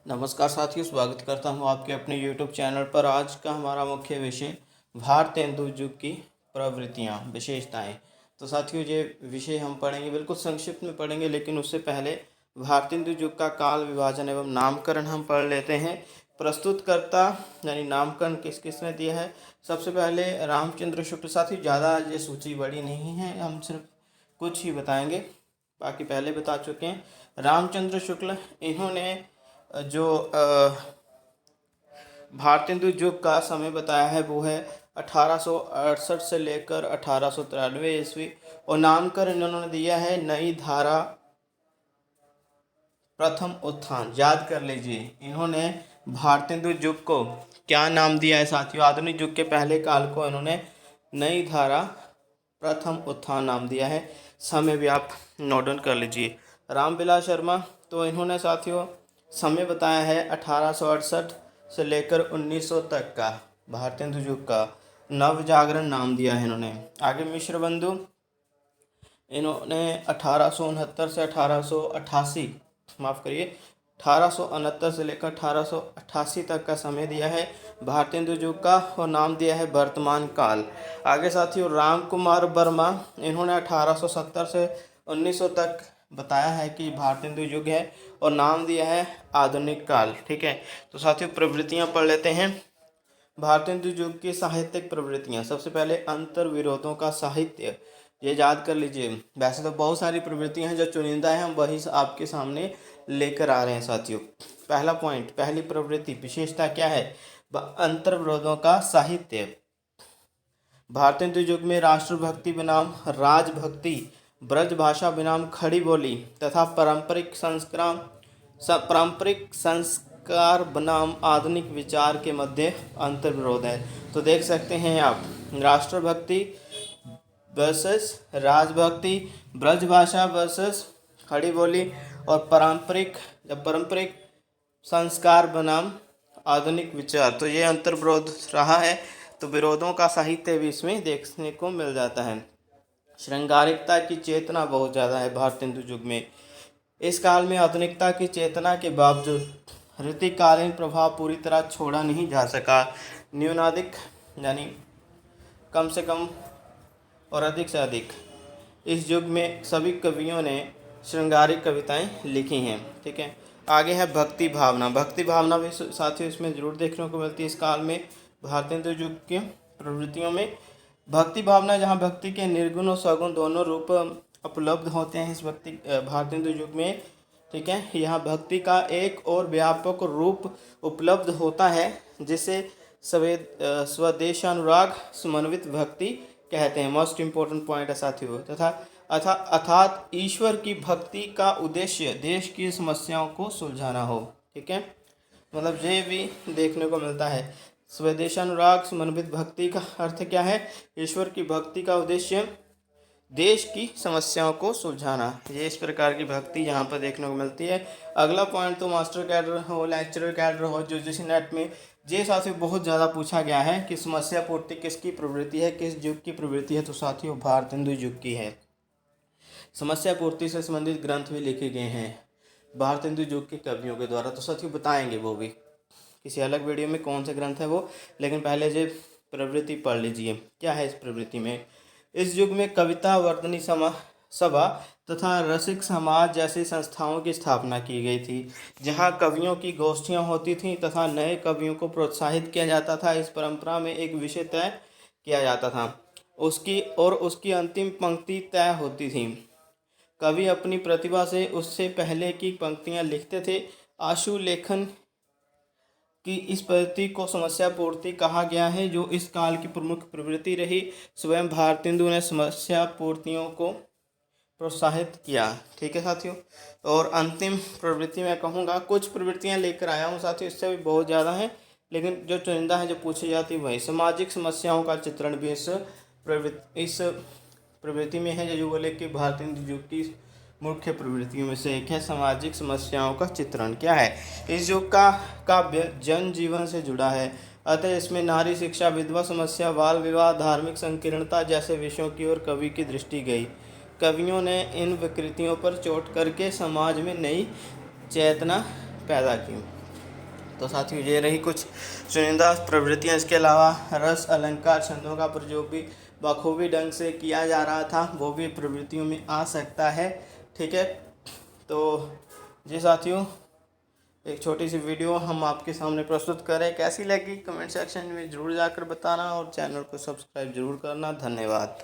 नमस्कार साथियों, स्वागत करता हूं आपके अपने YouTube चैनल पर। आज का हमारा मुख्य विषय भारतेंदु युग की प्रवृत्तियां, विशेषताएं। तो साथियों, ये विषय हम पढ़ेंगे, बिल्कुल संक्षिप्त में पढ़ेंगे, लेकिन उससे पहले भारतेंदु युग का काल विभाजन एवं नामकरण हम पढ़ लेते हैं। प्रस्तुतकर्ता यानी नामकरण किस किस ने दिया है। सबसे पहले रामचंद्र शुक्ल। साथियों, ज़्यादा ये सूची बड़ी नहीं है, हम सिर्फ कुछ ही बताएंगे, बाकी पहले बता चुके हैं। रामचंद्र शुक्ल, इन्होंने जो भारतेंदु युग का समय बताया है वो है 1868 से लेकर 1893 ईस्वी, और नामकरण इन्होंने दिया है नई धारा प्रथम उत्थान। याद कर लीजिए, इन्होंने भारतेंदु युग को क्या नाम दिया है साथियों। आधुनिक युग के पहले काल को इन्होंने नई धारा प्रथम उत्थान नाम दिया है। समय भी आप नोट डाउन कर लीजिए। रामविलास शर्मा, तो इन्होंने साथियों समय बताया है 1868 से लेकर 1900 तक का भारतेंदु युग का। नव जागरण नाम दिया है इन्होंने। आगे मिश्र बंधु, इन्होंने 1869 से 1888 माफ़ करिए 1869 से लेकर 1888 तक का समय दिया है भारतेंदु युग का, और नाम दिया है वर्तमान काल। आगे साथियों राम कुमार वर्मा, इन्होंने 1870 से 1900 तक बताया है कि भारतेंदु युग है, और नाम दिया है आधुनिक काल। ठीक है, तो साथियों प्रवृत्तियां पढ़ लेते हैं। भारतेंदु युग की साहित्यिक प्रवृत्तियां। सबसे पहले अंतर विरोधों का साहित्य, ये याद कर लीजिए। वैसे तो बहुत सारी प्रवृत्तियां हैं, जो चुनिंदा है हम वही आपके सामने लेकर आ रहे हैं साथियों। पहला पॉइंट, पहली प्रवृत्ति विशेषता क्या है। अंतर विरोधों का साहित्य। भारतेंदु युग में राष्ट्रभक्ति बनाम राजभक्ति, ब्रजभाषा बनाम खड़ी बोली तथा पारंपरिक संस्कार बनाम आधुनिक विचार के मध्य अंतर विरोध है। तो देख सकते हैं आप, राष्ट्रभक्ति वर्सेस राजभक्ति, ब्रजभाषा वर्सेस खड़ी बोली, और पारंपरिक संस्कार बनाम आधुनिक विचार। तो ये अंतर विरोध रहा है, तो विरोधों का साहित्य भी इसमें देखने को मिल जाता है। श्रृंगारिकता की चेतना बहुत ज़्यादा है भारतेंदु युग में। इस काल में आधुनिकता की चेतना के बावजूद ऋतुकालीन प्रभाव पूरी तरह छोड़ा नहीं जा सका। न्यूनाधिक यानी कम से कम और अधिक से अधिक इस युग में सभी कवियों ने श्रृंगारिक कविताएं लिखी हैं। ठीक है, आगे है भक्ति भावना। भक्ति भावना भी साथियों इसमें जरूर देखने को मिलती है इस काल में। भारतेंदु युग के प्रवृत्तियों में भक्ति भावना, जहाँ भक्ति के निर्गुण और सगुण दोनों रूप उपलब्ध होते हैं इस भारतेंदु युग में। ठीक है, यहाँ भक्ति का एक और व्यापक रूप उपलब्ध होता है, जिसे स्वदेशानुराग समन्वित भक्ति कहते हैं। मोस्ट इम्पोर्टेंट पॉइंट है साथियों। तथा अर्थात ईश्वर की भक्ति का उद्देश्य देश की समस्याओं को सुलझाना हो। ठीक है, मतलब ये भी देखने को मिलता है। स्वदेशानुराग समन्वित भक्ति का अर्थ क्या है। ईश्वर की भक्ति का उद्देश्य देश की समस्याओं को सुलझाना। ये इस प्रकार की भक्ति यहाँ पर देखने को मिलती है। अगला पॉइंट, तो मास्टर कैडर हो, लेक्चरर कैडर हो, यूजीसी नेट में ये साथियों बहुत ज़्यादा पूछा गया है कि समस्या पूर्ति किसकी प्रवृत्ति है, किस युग की प्रवृत्ति है। तो साथियों भारतेंदु युग की है। समस्या पूर्ति से संबंधित ग्रंथ भी लिखे गए हैं भारतेंदु युग के कवियों के द्वारा। तो साथियों बताएंगे वो भी किसी अलग वीडियो में कौन सा ग्रंथ है वो, लेकिन पहले जो प्रवृत्ति पढ़ लीजिए क्या है इस प्रवृत्ति में। इस युग में कविता वर्तनी सभा तथा रसिक समाज जैसी संस्थाओं की स्थापना की गई थी, जहां कवियों की गोष्ठियां होती थीं तथा नए कवियों को प्रोत्साहित किया जाता था। इस परंपरा में एक विषय तय किया जाता था, उसकी अंतिम पंक्ति तय होती थी। कवि अपनी प्रतिभा से उससे पहले की पंक्तियां लिखते थे। आशु लेखन कि इस पद्धति को समस्या पूर्ति कहा गया है, जो इस काल की प्रमुख प्रवृत्ति रही। स्वयं भारतेंदु ने समस्या पूर्तियों को प्रोत्साहित किया। ठीक है साथियों, और अंतिम प्रवृत्ति मैं कहूँगा, कुछ प्रवृत्तियाँ लेकर आया हूँ साथियों, इससे भी बहुत ज़्यादा है, लेकिन जो चुनिंदा है जो पूछी जाती है वही। सामाजिक समस्याओं का चित्रण भी इस प्रवृत्ति में है, जो बोले कि भारतेंदु युग की मुख्य प्रवृत्तियों में से एक है सामाजिक समस्याओं का चित्रण। क्या है, इस युग का काव्य जन जीवन से जुड़ा है, अतः इसमें नारी शिक्षा, विधवा समस्या, बाल विवाह, धार्मिक संकीर्णता जैसे विषयों की ओर कवि की दृष्टि गई। कवियों ने इन विकृतियों पर चोट करके समाज में नई चेतना पैदा की। तो साथियों ये रही कुछ चुनिंदा प्रवृत्तियाँ। इसके अलावा रस, अलंकार, छंदों का प्रयोग भी बखूबी ढंग से किया जा रहा था, वो भी प्रवृत्तियों में आ सकता है। ठीक है, तो जी साथियों, एक छोटी सी वीडियो हम आपके सामने प्रस्तुत करें, कैसी लगी कमेंट सेक्शन में ज़रूर जाकर बताना और चैनल को सब्सक्राइब जरूर करना। धन्यवाद।